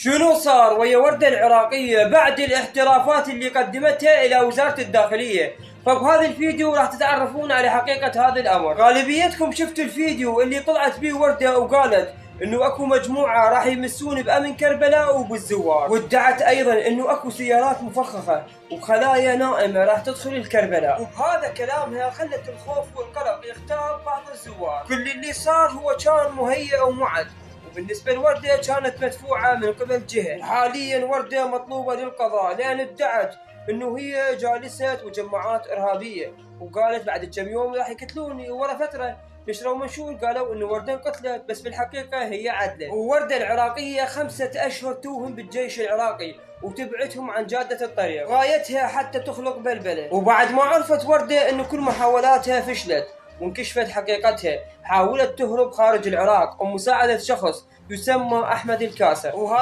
شنو صار ويا وردة العراقية بعد الاحترافات اللي قدمتها إلى وزارة الداخلية؟ فبهذا الفيديو راح تتعرفون على حقيقة هذا الأمر. غالبيتكم شفتوا الفيديو اللي طلعت به وردة وقالت انه اكو مجموعة راح يمسون بأمن كربلاء وبالزوار، وادعت ايضا انه اكو سيارات مفخخة وخلايا نائمة راح تدخل الكربلاء، وبهذا كلامها خلت الخوف والقلق يغتاب بعض الزوار. كل اللي صار هو كان مهيئ ومعد، وبالنسبة لوردة كانت مدفوعة من قبل جهة، وحاليا وردة مطلوبة للقضاء لأن ادعت انه هي جالسة وجماعات ارهابية، وقالت بعد كم يوم راح يقتلوني. وورا فترة نشروا منشور قالوا انه وردة انقتلت، بس بالحقيقة هي عدلة. ووردة العراقية 5 أشهر توهم بالجيش العراقي وتبعدهم عن جادة الطريق، غايتها حتى تخلق بلبلة. وبعد ما عرفت وردة انه كل محاولاتها فشلت وانكشفت حقيقتها، حاولت تهرب خارج العراق ومساعدة شخص يسمى أحمد الكاسر، وهذا